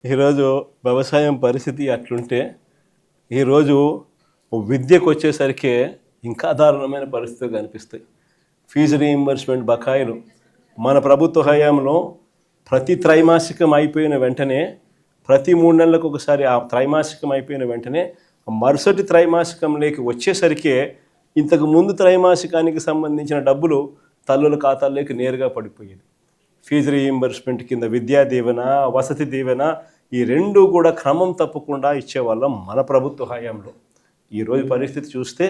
ఈరోజు వ్యవసాయం పరిస్థితి అట్లుంటే ఈరోజు విద్యకు వచ్చేసరికి ఇంకా దారుణమైన పరిస్థితులు కనిపిస్తాయి. ఫీజు రీయింబర్స్మెంట్ బకాయిలు మన ప్రభుత్వ హయాంలో ప్రతి త్రైమాసికం అయిపోయిన వెంటనే ప్రతి 3 నెలలకు ఒకసారి ఆ త్రైమాసికం అయిపోయిన వెంటనే మరుసటి త్రైమాసికంలోకి వచ్చేసరికి ఇంతకు ముందు త్రైమాసికానికి సంబంధించిన డబ్బులు తల్లుల ఖాతాల్లోకి నేరుగా పడిపోయేది. ఫీజు రీయింబర్స్మెంట్ కింద విద్యా దీవెన, వసతి దీవెన ఈ రెండు కూడా క్రమం తప్పకుండా ఇచ్చేవాళ్ళం మన ప్రభుత్వ హయాంలో. ఈరోజు పరిస్థితి చూస్తే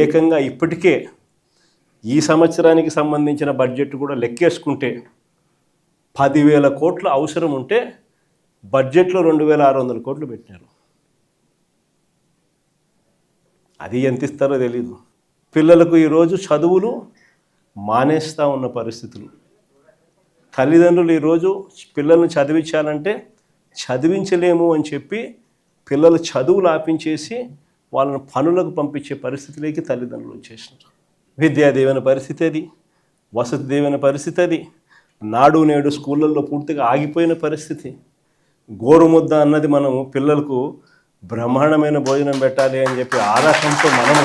ఏకంగా ఇప్పటికే ఈ సంవత్సరానికి సంబంధించిన బడ్జెట్ కూడా లెక్కేసుకుంటే 10,000 కోట్ల అవసరం ఉంటే బడ్జెట్లో 2,600 కోట్లు పెట్టినారు. అది ఎంత ఇస్తారో తెలీదు. పిల్లలకు ఈరోజు చదువులు మానేస్తూ ఉన్న పరిస్థితులు. తల్లిదండ్రులు ఈరోజు పిల్లల్ని చదివించాలంటే చదివించలేము అని చెప్పి పిల్లలు చదువులు ఆపించేసి వాళ్ళని పనులకు పంపించే పరిస్థితిలోకి తల్లిదండ్రులు వచ్చేసినారు. విద్యా దీవెన పరిస్థితి అది, వసతి దీవెన పరిస్థితి అది, నాడు నేడు స్కూళ్ళల్లో పూర్తిగా ఆగిపోయిన పరిస్థితి. గోరుముద్ద అన్నది మనము పిల్లలకు బ్రహ్మాండమైన భోజనం పెట్టాలి అని చెప్పి ఆరాటంతో మనము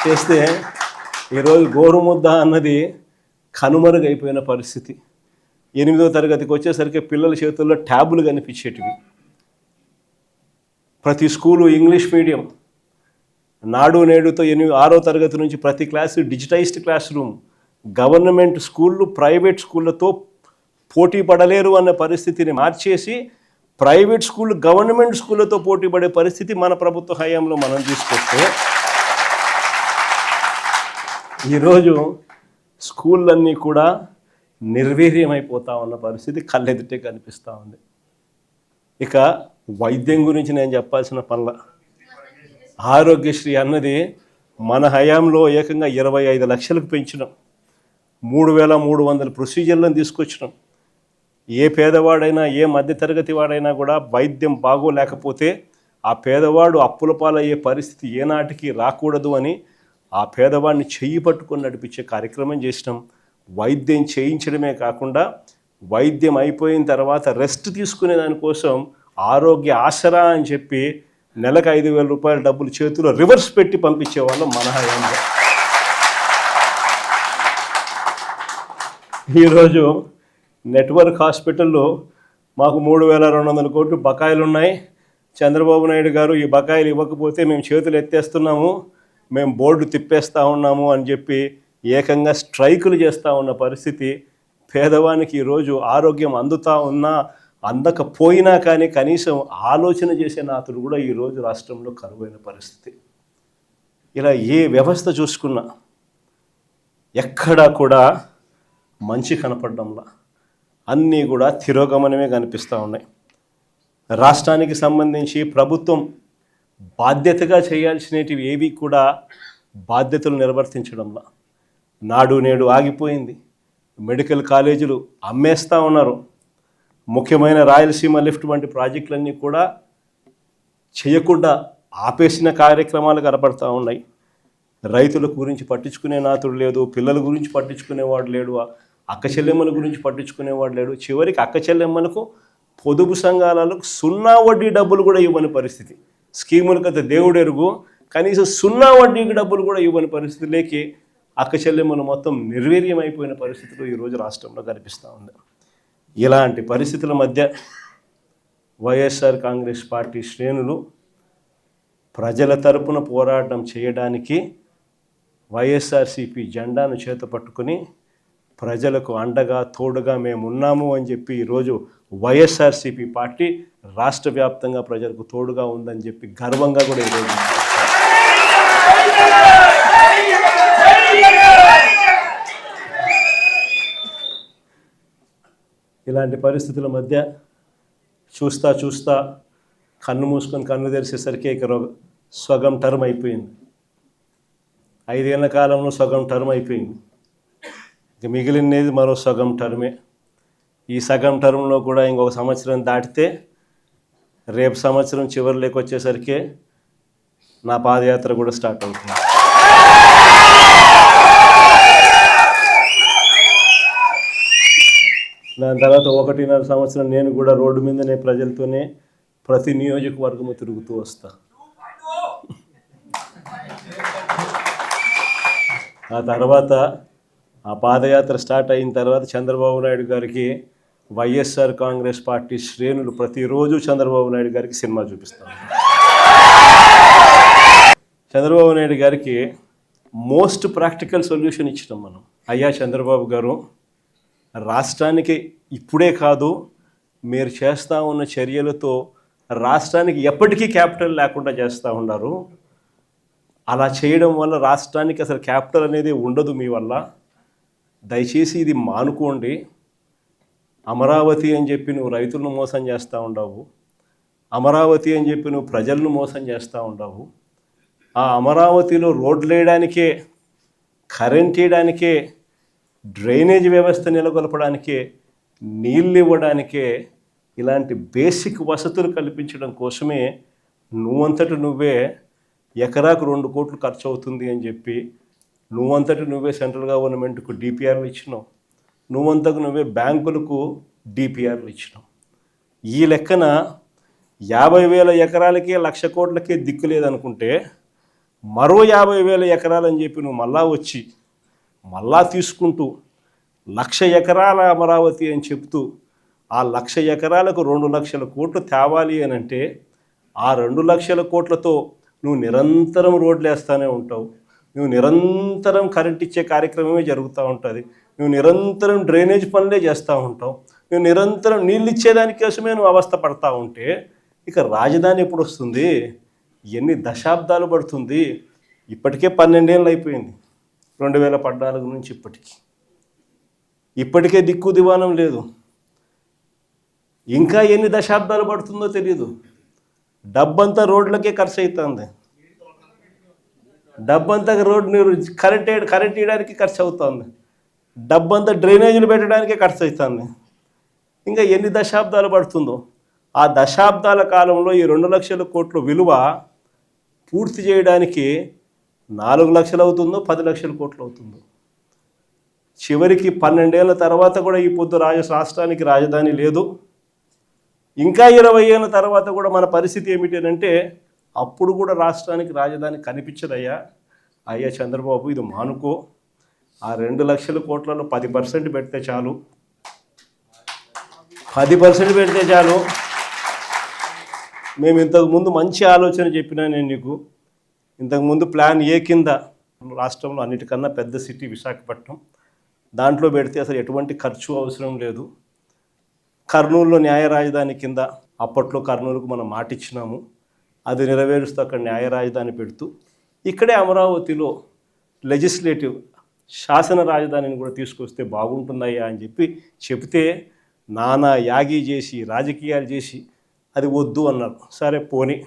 చేస్తే ఈరోజు గోరుముద్ద అన్నది కనుమరుగైపోయిన పరిస్థితి. 8వ తరగతికి వచ్చేసరికి పిల్లల చేతుల్లో ట్యాబులు కనిపించేటివి. ప్రతి స్కూలు ఇంగ్లీష్ మీడియం. నాడు నేడుతో 6వ తరగతి నుంచి ప్రతి class digitised class room. Government స్కూళ్ళు ప్రైవేట్ స్కూళ్ళతో పోటీ పడలేరు అన్న పరిస్థితిని మార్చేసి ప్రైవేట్ స్కూళ్ళు గవర్నమెంట్ స్కూళ్ళతో పోటీ పడే పరిస్థితి మన ప్రభుత్వ హయాంలో మనం తీసుకొస్తే ఈరోజు స్కూళ్ళన్నీ కూడా నిర్వీర్యమైపోతా ఉన్న పరిస్థితి కళ్ళెదుటే కనిపిస్తూ ఉంది. ఇక వైద్యం గురించి నేను చెప్పాల్సిన పనుల ఆరోగ్యశ్రీ అన్నది మన హయాంలో ఏకంగా 25 లక్షలకు పెంచినాం. 3,300 ప్రొసీజర్లను తీసుకొచ్చినాం. ఏ పేదవాడైనా ఏ మధ్యతరగతి వాడైనా కూడా వైద్యం బాగోలేకపోతే ఆ పేదవాడు అప్పుల పాలయ్యే పరిస్థితి ఏనాటికి రాకూడదు అని ఆ పేదవాడిని చెయ్యి పట్టుకొని నడిపించే కార్యక్రమం చేసినాం. వైద్యం చేయించడమే కాకుండా వైద్యం అయిపోయిన తర్వాత రెస్ట్ తీసుకునే దానికోసం ఆరోగ్య ఆసరా అని చెప్పి నెలకు 5,000 రూపాయల డబ్బులు చేతిలో రివర్స్ పెట్టి పంపించేవాళ్ళం మన హయాంలో. ఈరోజు నెట్వర్క్ హాస్పిటల్లో మాకు 3,200 కోట్లు బకాయిలు ఉన్నాయి. చంద్రబాబు నాయుడు గారు ఈ బకాయిలు ఇవ్వకపోతే మేము చేతులు ఎత్తేస్తున్నాము, మేము బోర్డు తిప్పేస్తూ ఉన్నాము అని చెప్పి ఏకంగా స్ట్రైకులు చేస్తూ ఉన్న పరిస్థితి. పేదవానికి ఈరోజు ఆరోగ్యం అందుతూ ఉన్నా అందకపోయినా కానీ కనీసం ఆలోచన చేసే నాతుడు కూడా ఈరోజు రాష్ట్రంలో కరువైన పరిస్థితి. ఇలా ఏ వ్యవస్థ చూసుకున్నా ఎక్కడా కూడా మంచి కనపడడంలా అన్నీ కూడా తిరోగమనమే కనిపిస్తూ ఉన్నాయి. రాష్ట్రానికి సంబంధించి ప్రభుత్వం బాధ్యతగా చేయాల్సినవి ఏవి కూడా బాధ్యతలు నిర్వర్తించడంలా. నాడు నేడు ఆగిపోయింది. మెడికల్ కాలేజీలు అమ్మేస్తూ ఉన్నారు. ముఖ్యమైన రాయలసీమ లిఫ్ట్ వంటి ప్రాజెక్టులన్నీ కూడా చేయకుండా ఆపేసిన కార్యక్రమాలు కనపడతా ఉన్నాయి. రైతుల గురించి పట్టించుకునే నాతుడు లేదు, పిల్లల గురించి పట్టించుకునేవాడు లేడు, అక్క చెల్లెమ్మల గురించి పట్టించుకునేవాడు లేడు. చివరికి అక్క చెల్లెమ్మలకు పొదుపు సంఘాలకు 0 వడ్డీ డబ్బులు కూడా ఇవ్వని పరిస్థితి. స్కీములకు అయితే దేవుడు ఎరుగు, కనీసం 0 వడ్డీకి డబ్బులు కూడా ఇవ్వని పరిస్థితులేకి అక్క చెల్లెమ్మలు మొత్తం నిర్వీర్యమైపోయిన పరిస్థితులు ఈరోజు రాష్ట్రంలో కనిపిస్తూ ఉంది. ఇలాంటి పరిస్థితుల మధ్య వైఎస్ఆర్ కాంగ్రెస్ పార్టీ శ్రేణులు ప్రజల తరపున పోరాటం చేయడానికి వైఎస్ఆర్సీపీ జెండాను చేత పట్టుకుని ప్రజలకు అండగా తోడుగా మేము ఉన్నాము అని చెప్పి ఈరోజు వైఎస్ఆర్సీపీ పార్టీ రాష్ట్ర వ్యాప్తంగా ప్రజలకు తోడుగా ఉందని చెప్పి గర్వంగా కూడా ఈరోజు ఇలాంటి పరిస్థితుల మధ్య చూస్తా కన్ను మూసుకొని కన్ను తెరిచేసరికి ఇక సగం టర్మ్ అయిపోయింది. 5 ఏళ్ల కాలంలో సగం టర్మ్ అయిపోయింది. ఇక మిగిలినది మరో సగం టర్మే. ఈ సగం టర్మ్లో కూడా ఇంకొక సంవత్సరం దాటితే రేపు సంవత్సరం చివరిలోకి వచ్చేసరికి నా పాదయాత్ర కూడా స్టార్ట్ అవుతుంది. దాని తర్వాత 1.5 సంవత్సరం నేను కూడా రోడ్డు మీదనే ప్రజలతోనే ప్రతి నియోజకవర్గము తిరుగుతూ వస్తా. ఆ తర్వాత ఆ పాదయాత్ర స్టార్ట్ అయిన తర్వాత చంద్రబాబు నాయుడు గారికి వైఎస్ఆర్ కాంగ్రెస్ పార్టీ శ్రేణులు ప్రతిరోజు చంద్రబాబు నాయుడు గారికి సినిమా చూపిస్తాం. చంద్రబాబు నాయుడు గారికి మోస్ట్ ప్రాక్టికల్ సొల్యూషన్ ఇచ్చినాం మనం. అయ్యా చంద్రబాబు గారు, రాష్ట్రానికి ఇప్పుడే కాదు, మీరు చేస్తూ ఉన్న చర్యలతో రాష్ట్రానికి ఎప్పటికీ క్యాపిటల్ లేకుండా చేస్తూ ఉన్నారు. అలా చేయడం వల్ల రాష్ట్రానికి అసలు క్యాపిటల్ అనేది ఉండదు మీ వల్ల. దయచేసి ఇది మానుకోండి. అమరావతి అని చెప్పి నువ్వు రైతులను మోసం చేస్తూ ఉండవు, అమరావతి అని చెప్పి నువ్వు ప్రజలను మోసం చేస్తూ ఉండవు. ఆ అమరావతిలో రోడ్లు వేయడానికే, కరెంట్ వేయడానికే, డ్రైనేజ్ వ్యవస్థ నెలకొల్పడానికే, నీళ్ళు ఇవ్వడానికే, ఇలాంటి బేసిక్ వసతులు కల్పించడం కోసమే నువ్వంతటి నువ్వే ఎకరాకు 2 కోట్లు ఖర్చు అవుతుంది అని చెప్పి నువ్వంతటి నువ్వే సెంట్రల్ గవర్నమెంట్కు డిపిఆర్లు ఇచ్చినావు, నువ్వంతకు నువ్వే బ్యాంకులకు డిపిఆర్లు ఇచ్చినావు. ఈ లెక్కన 50,000 ఎకరాలకే 1,00,000 కోట్లకే దిక్కు లేదనుకుంటే మరో 50,000 ఎకరాలని చెప్పి నువ్వు మళ్ళా తీసుకుంటూ 1,00,000 ఎకరాల అమరావతి అని చెప్తూ ఆ 1,00,000 ఎకరాలకు 2,00,000 కోట్లు తేవాలి అని అంటే ఆ 2,00,000 కోట్లతో నువ్వు నిరంతరం రోడ్లు వేస్తూనే ఉంటావు, నువ్వు నిరంతరం కరెంట్ ఇచ్చే కార్యక్రమమే జరుగుతూ ఉంటుంది, నువ్వు నిరంతరం డ్రైనేజ్ పనులే చేస్తూ ఉంటావు, నువ్వు నిరంతరం నీళ్ళు ఇచ్చేదాని కోసమే నువ్వు అవస్థ పడతా ఉంటే ఇక రాజధాని ఎప్పుడు వస్తుంది? ఎన్ని దశాబ్దాలు పడుతుంది? ఇప్పటికే 12 ఏళ్ళు అయిపోయింది 2014 నుంచి ఇప్పటికే దిక్కు దివానం లేదు. ఇంకా ఎన్ని దశాబ్దాలు పడుతుందో తెలియదు. డబ్బంతా రోడ్లకే ఖర్చు అవుతుంది, డబ్బంతా కరెంట్ వేయడానికి ఖర్చు అవుతుంది, డబ్బంతా డ్రైనేజీలు పెట్టడానికే ఖర్చు అవుతుంది. ఇంకా ఎన్ని దశాబ్దాలు పడుతుందో. ఆ దశాబ్దాల కాలంలో ఈ 2,00,000 కోట్ల విలువ పూర్తి చేయడానికి 4 లక్షలు అవుతుందో 10 లక్షల కోట్లు అవుతుందో. చివరికి 12 ఏళ్ళ తర్వాత కూడా ఈ పొద్దు రాష్ట్రానికి రాజధాని లేదు. ఇంకా 20 ఏళ్ళ తర్వాత కూడా మన పరిస్థితి ఏమిటి అంటే అప్పుడు కూడా రాష్ట్రానికి రాజధాని కనిపించదయ్యా. అయ్యా చంద్రబాబు, ఇది మానుకో. ఆ 2 లక్షల కోట్లలో 10% పెడితే చాలు, 10% పెడితే చాలు. మేము ఇంతకుముందు మంచి ఆలోచన చెప్పినా నేను నీకు. ఇంతకుముందు ప్లాన్ ఏ కింద రాష్ట్రంలో అన్నిటికన్నా పెద్ద సిటీ విశాఖపట్నం, దాంట్లో పెడితే అసలు ఎటువంటి ఖర్చు అవసరం లేదు. కర్నూలులో న్యాయ రాజధాని కింద అప్పట్లో కర్నూలుకు మనం మాటిచ్చినాము, అది నెరవేరుస్తూ అక్కడ న్యాయ రాజధాని పెడుతూ ఇక్కడే అమరావతిలో లెజిస్లేటివ్ శాసన రాజధానిని కూడా తీసుకొస్తే బాగుంటుందయ్యా అని చెప్తే నానా యాగి చేసి రాజకీయాలు చేసి అది వద్దు అన్నారు. సరే పోనీ,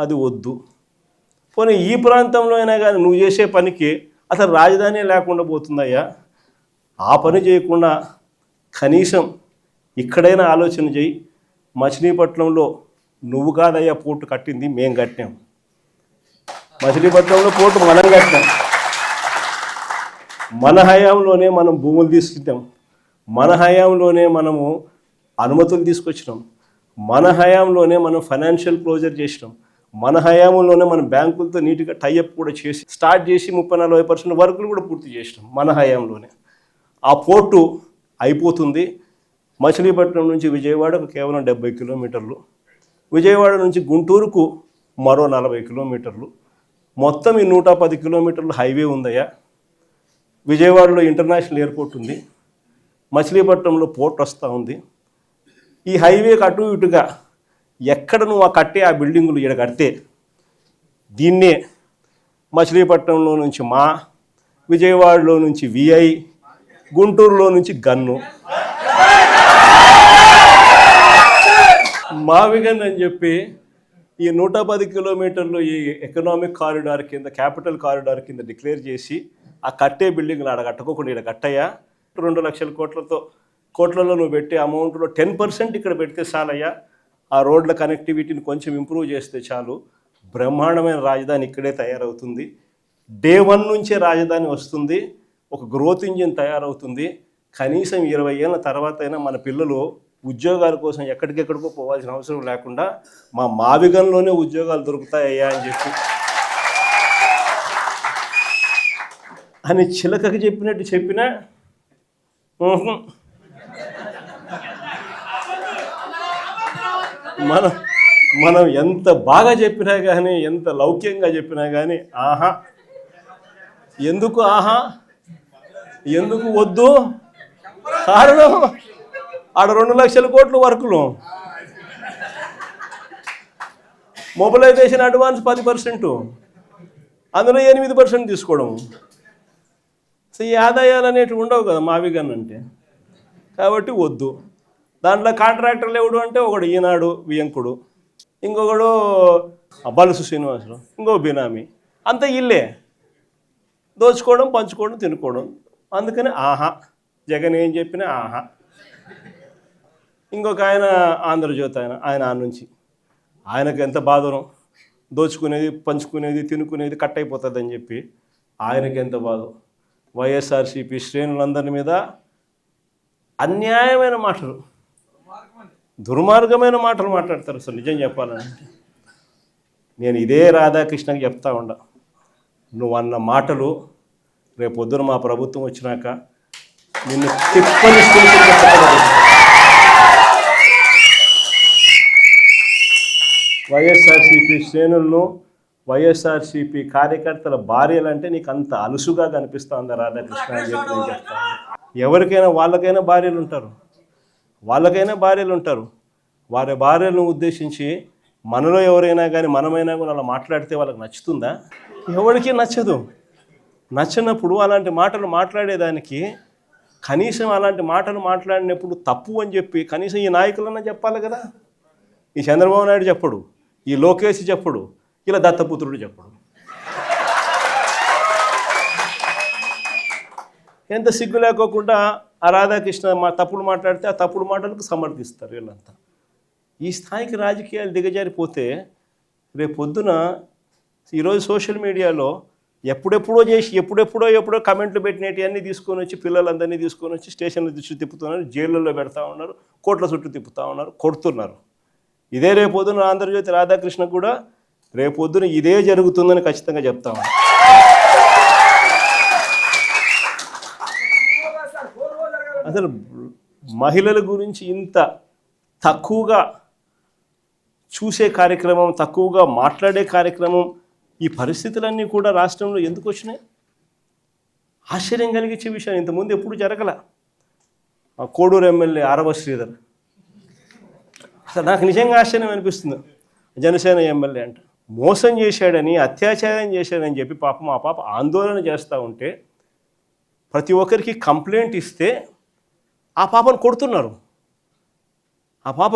అది వద్దు. పోనీ ఈ ప్రాంతంలో అయినా కానీ నువ్వు చేసే పనికి అసలు రాజధాని లేకుండా పోతుందయ్యా. ఆ పని చేయకుండా కనీసం ఇక్కడైనా ఆలోచన చేయి. మచిలీపట్నంలో నువ్వు కాదయ్యా పోర్టు కట్టింది, మేము కట్టాం. మచిలీపట్నంలో పోర్టు మనం కట్టాం. మన హయాంలోనే మనం భూములు తీసుకుంటాం, మన హయాంలోనే మనము అనుమతులు తీసుకొచ్చినాం, మన హయాంలోనే మనం ఫైనాన్షియల్ క్లోజర్ చేసినాం, మన హయాంలోనే మనం బ్యాంకులతో నీట్గా టైఅప్ కూడా చేసి స్టార్ట్ చేసి 30-40% వర్కులు కూడా పూర్తి చేసినాం మన హయాంలోనే. ఆ పోర్టు అయిపోతుంది. మచిలీపట్నం నుంచి విజయవాడకు కేవలం 70 కిలోమీటర్లు, విజయవాడ నుంచి గుంటూరుకు మరో 40 కిలోమీటర్లు, మొత్తం ఈ 110 కిలోమీటర్లు హైవే ఉందయ్యా. విజయవాడలో ఇంటర్నేషనల్ ఎయిర్పోర్ట్ ఉంది, మచిలీపట్నంలో పోర్ట్ వస్తూ ఉంది. ఈ హైవేకి అటు ఇటుగా ఎక్కడ నువ్వు ఆ బిల్డింగులు ఇక్కడ కడితే దీన్నే మచిలీపట్నంలో నుంచి మా, విజయవాడలో నుంచి విఐ, గుంటూరులో నుంచి గన్ను, మావిగన్ అని చెప్పి ఈ 110 కిలోమీటర్లు ఈ ఎకనామిక్ కారిడార్ కింద, క్యాపిటల్ కారిడార్ కింద డిక్లేర్ చేసి ఆ కట్టే బిల్డింగ్లు ఆడ కట్టుకోకుండా ఇక్కడ కట్టయ్యా. 2 లక్షల కోట్లలో నువ్వు పెట్టే అమౌంట్లో 10% ఇక్కడ పెడితే చాలయ్యా. ఆ రోడ్ల కనెక్టివిటీని కొంచెం ఇంప్రూవ్ చేస్తే చాలు, బ్రహ్మాండమైన రాజధాని ఇక్కడే తయారవుతుంది. డే 1 నుంచే రాజధాని వస్తుంది, ఒక గ్రోత్ ఇంజిన్ తయారవుతుంది. కనీసం 20 ఏళ్ళ తర్వాత అయినా మన పిల్లలు ఉద్యోగాల కోసం ఎక్కడికెక్కడికో పోవాల్సిన అవసరం లేకుండా మా మావిగంలోనే ఉద్యోగాలు దొరుకుతాయ్యా అని చెప్పి అని చిలకకి చెప్పినట్టు చెప్పినా మనం మనం ఎంత బాగా చెప్పినా కానీ, ఎంత లౌక్యంగా చెప్పినా కానీ ఆహా, ఎందుకు ఆహా, ఎందుకు వద్దు, కారణం ఆడ 2 లక్షల కోట్లు వర్కులు, మొబిలైజేషన్ అడ్వాన్స్ 10%, అందులో 8% తీసుకోవడం. సో ఈ ఆదాయాలు అనేటివి ఉండవు కదా మావిగన్ అంటే, కాబట్టి వద్దు. దాంట్లో కాంట్రాక్టర్లు ఎవడు అంటే ఒకడు ఈనాడు వియంకుడు, ఇంకొకడు బలుసు శ్రీనివాసరావు, ఇంకో బినామీ, అంతా ఇల్లే దోచుకోవడం, పంచుకోవడం, తినుకోవడం. అందుకని ఆహా, జగన్ ఏం చెప్పినా ఆహా. ఇంకొక ఆయన ఆంధ్రజ్యోతి ఆయన నుంచి ఆయనకు ఎంత బాధనో, దోచుకునేది, పంచుకునేది, తినుకునేది కట్ అయిపోతుందని చెప్పి ఆయనకి ఎంత బాధ. వైఎస్ఆర్సీపీ శ్రేణులందరి మీద అన్యాయమైన మాటలు, దుర్మార్గమైన మాటలు మాట్లాడతారు. అసలు నిజం చెప్పాలంటే నేను ఇదే రాధాకృష్ణకి చెప్తా ఉండ, నువ్వు అన్న మాటలు రేపొద్దున మా ప్రభుత్వం వచ్చినాక నిన్ను తిప్పని వైఎస్ఆర్సీపీ శ్రేణులను, వైఎస్ఆర్సీపీ కార్యకర్తల భార్యలంటే నీకు అంత అలుసుగా కనిపిస్తుందా రాధాకృష్ణ అని చెప్పి నేను చెప్తాను. ఎవరికైనా వాళ్ళకైనా భార్యలు ఉంటారు, వారి భార్యలను ఉద్దేశించి మనలో ఎవరైనా కానీ మనమైనా కూడా అలా మాట్లాడితే వాళ్ళకి నచ్చుతుందా? ఎవరికి నచ్చదు. నచ్చినప్పుడు అలాంటి మాటలు మాట్లాడేదానికి కనీసం అలాంటి మాటలు మాట్లాడినప్పుడు తప్పు అని చెప్పి కనీసం ఈ నాయకులన్నా చెప్పాలి కదా. ఈ చంద్రబాబు నాయుడు చెప్పడు, ఈ లోకేష్ చెప్పడు, ఇలా దత్తపుత్రుడు చెప్పడు. ఎంత సిగ్గు లేకోకుండా ఆ రాధాకృష్ణ తప్పుడు మాట్లాడితే ఆ తప్పుడు మాటలకు సమర్థిస్తారు వీళ్ళంతా. ఈ స్థాయికి రాజకీయాలు దిగజారిపోతే రేపు పొద్దున ఈరోజు సోషల్ మీడియాలో ఎప్పుడెప్పుడో కమెంట్లు పెట్టినవి అన్నీ తీసుకొని వచ్చి పిల్లలందరినీ తీసుకొని వచ్చి స్టేషన్ల చుట్టూ తిప్పుతున్నారు, జైళ్ళల్లో పెడతా ఉన్నారు, కోట్ల చుట్టూ తిప్పుతూ ఉన్నారు, కొడుతున్నారు. ఇదే రేపొద్దున ఆంధ్రజ్యోతి రాధాకృష్ణ కూడా రేపొద్దున ఇదే జరుగుతుందని ఖచ్చితంగా చెప్తా ఉన్నాను. అసలు మహిళల గురించి ఇంత తక్కువగా చూసే కార్యక్రమం, తక్కువగా మాట్లాడే కార్యక్రమం, ఈ పరిస్థితులన్నీ కూడా రాష్ట్రంలో ఎందుకు వచ్చినాయి? ఆశ్చర్యం కలిగించే విషయం, ఇంతకుముందు ఎప్పుడు జరగల. కోడూరు ఎమ్మెల్యే ఆరవ శ్రీధర్, అసలు నాకు నిజంగా ఆశ్చర్యం అనిపిస్తుంది. జనసేన ఎమ్మెల్యే అంట మోసం చేశాడని, అత్యాచారం చేశాడని చెప్పి పాపం ఆ పాప ఆందోళన చేస్తూ ఉంటే ప్రతి ఒక్కరికి కంప్లైంట్ ఇస్తే ఆ పాపను కొడుతున్నారు. ఆ పాప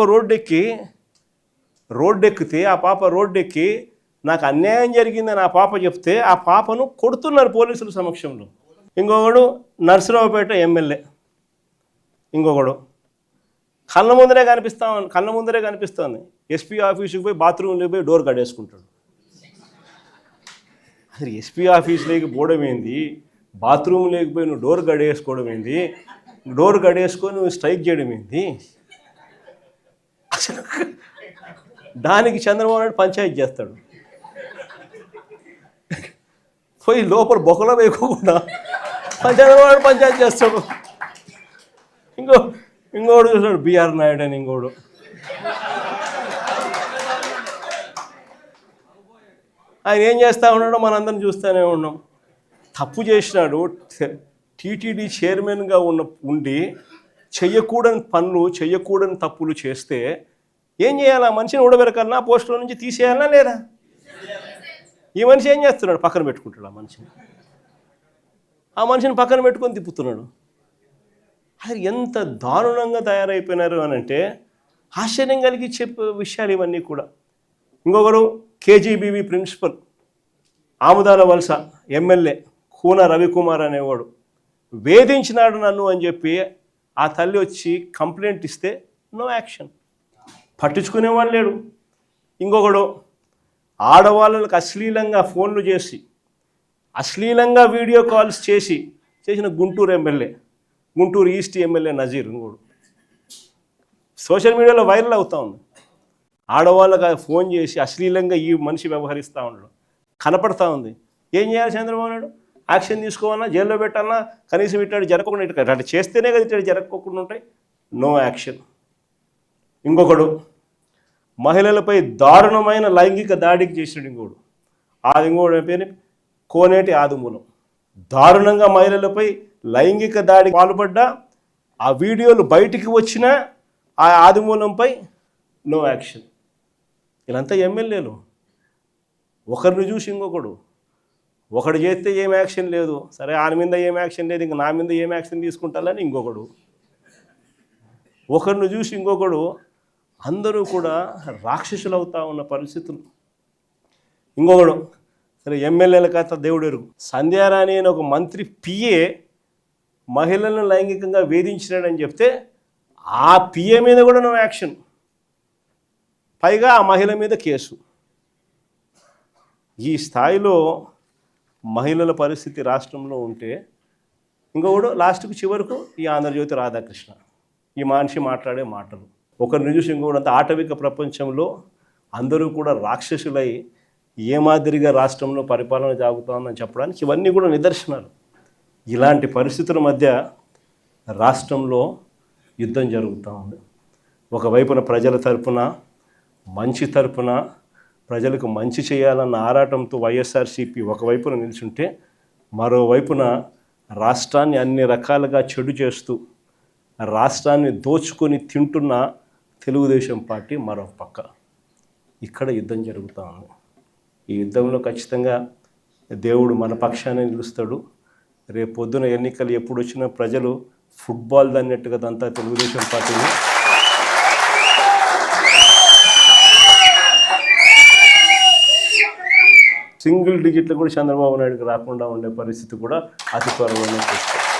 రోడ్డెక్కితే ఆ పాప రోడ్డెక్కి నాకు అన్యాయం జరిగిందని ఆ పాప చెప్తే ఆ పాపను కొడుతున్నారు పోలీసుల సమక్షంలో. ఇంకొకడు నర్సరావుపేట ఎమ్మెల్యే, ఇంకొకడు కళ్ళ ముందరే కనిపిస్తుంది ఎస్పీ ఆఫీసుకి పోయి బాత్రూంలోకి పోయి డోర్ కడేసుకుంటాడు. అసలు ఎస్పీ ఆఫీసులోకి పోవడం ఏంది, బాత్రూంలోకి పోయి నువ్వు డోర్ గడేసుకోవడం ఏంది, డోర్ గడేసుకొని నువ్వు స్ట్రైక్ చేయడం ఏంది? అసలు దానికి చంద్రబాబు నాయుడు పంచాయతీ చేస్తాడు. పోయి లోపల బొక్కలో వేయకుండా చంద్రబాబు నాయుడు పంచాయతీ చేస్తాడు. ఇంకోడు చూస్తాడు బిఆర్ నాయుడు అని, ఇంకోడు ఆయన ఏం చేస్తూ ఉన్నాడో మనందరం చూస్తూనే ఉన్నాం. తప్పు చేసినాడు, టీటీడీ చైర్మన్గా ఉండి చెయ్యకూడని పనులు, చెయ్యకూడని తప్పులు చేస్తే ఏం చేయాలా? మనిషిని ఊడబెరకాలన్నా, పోస్టులో నుంచి తీసేయాలన్నా లేదా? ఈ మనిషి ఏం చేస్తున్నాడు? పక్కన పెట్టుకుంటాడు ఆ మనిషిని పక్కన పెట్టుకొని తిప్పుతున్నాడు. అది ఎంత దారుణంగా తయారైపోయినారు అని అంటే ఆశ్చర్యం కలిగించే విషయాలు ఇవన్నీ కూడా. ఇంకొకరు కేజీబీవీ ప్రిన్సిపల్, ఆముదాల వలస ఎమ్మెల్యే కూన రవికుమార్ అనేవాడు వేధించినాడు నన్ను అని చెప్పి ఆ తల్లి వచ్చి కంప్లైంట్ ఇస్తే నో యాక్షన్, పట్టించుకునేవాడు లేడు. ఇంకొకడు ఆడవాళ్ళకి అశ్లీలంగా ఫోన్లు చేసి, అశ్లీలంగా వీడియో కాల్స్ చేసిన Guntur MLA Guntur east MLA Nazeer ఇంకోడు సోషల్ మీడియాలో వైరల్ అవుతా ఉంది. ఆడవాళ్ళకి ఫోన్ చేసి అశ్లీలంగా ఈ మనిషి వ్యవహరిస్తూ ఉండడం కనపడతా ఉంది. ఏం చేయాలి చంద్రబాబు నాయుడు? యాక్షన్ తీసుకోవాలన్నా, జైల్లో పెట్టాలన్నా, కనీసం ఇట్లాంటి జరగకుండా అట్లా చేస్తేనే కదా ఇట్లాంటి జరగకుండా ఉంటాయి. No action. ఇంకొకడు మహిళలపై దారుణమైన లైంగిక దాడికి చేసినాడు. ఇంకోడు పేరు కోనేటి ఆదిమూలం. దారుణంగా మహిళలపై లైంగిక దాడికి పాల్పడ్డా ఆ వీడియోలు బయటికి వచ్చినా ఆ ఆదిమూలంపై నో యాక్షన్. వీళ్ళంతా ఎమ్మెల్యేలు. ఒకరిని చూసి ఇంకొకడు, ఒకడు చేస్తే ఏం యాక్షన్ లేదు, సరే ఆయన మీద ఏం యాక్షన్ లేదు, ఇంక నా మీద ఏం యాక్షన్ తీసుకుంటారని ఇంకొకడు, ఒకరిని చూసి ఇంకొకడు. అందరూ కూడా రాక్షసులు అవుతా ఉన్న పరిస్థితులు. ఇంకొకడు సరే ఎమ్మెల్యేల కథ దేవుడు ఎరుగు. సంధ్యారాణి అని ఒక మంత్రి పిఏ మహిళలను లైంగికంగా వేధించినాడని చెప్తే ఆ పిఏ మీద కూడా నో యాక్షన్. పైగా ఆ మహిళ మీద కేసు. ఈ స్థాయిలో మహిళల పరిస్థితి రాష్ట్రంలో ఉంటే ఇంకొకడు లాస్ట్కు చివరకు ఈ ఆంధ్రజ్యోతి రాధాకృష్ణ ఈ మనిషి మాట్లాడే మాటలు. ఒకరిని చూసి ఇంకొకటి అంతా ఆటవిక ప్రపంచంలో అందరూ కూడా రాక్షసులై ఏ మాదిరిగా రాష్ట్రంలో పరిపాలన సాగుతోందని చెప్పడానికి ఇవన్నీ కూడా నిదర్శనాలు. ఇలాంటి పరిస్థితుల మధ్య రాష్ట్రంలో యుద్ధం జరుగుతూ ఉంది. ఒకవైపున ప్రజల తరపున, మంచి తరపున, ప్రజలకు మంచి చేయాలన్న ఆరాటంతో వైఎస్ఆర్సీపీ ఒకవైపున నిల్చుంటే, మరోవైపున రాష్ట్రాన్ని అన్ని రకాలుగా చెడు చేస్తూ రాష్ట్రాన్ని దోచుకొని తింటున్న తెలుగుదేశం పార్టీ మరో పక్క. ఇక్కడ యుద్ధం జరుగుతూ ఉంది. ఈ యుద్ధంలో ఖచ్చితంగా దేవుడు మన పక్షాన్ని నిలుస్తాడు. రేపు పొద్దున ఎన్నికలు ఎప్పుడు వచ్చినా ప్రజలు ఫుట్బాల్ అన్నట్టుగా అంతా తెలుగుదేశం పార్టీని సింగిల్ డిజిట్లు కూడా చంద్రబాబు నాయుడుకి రాకుండా ఉండే పరిస్థితి కూడా అతి త్వరలోనే చూస్తారు.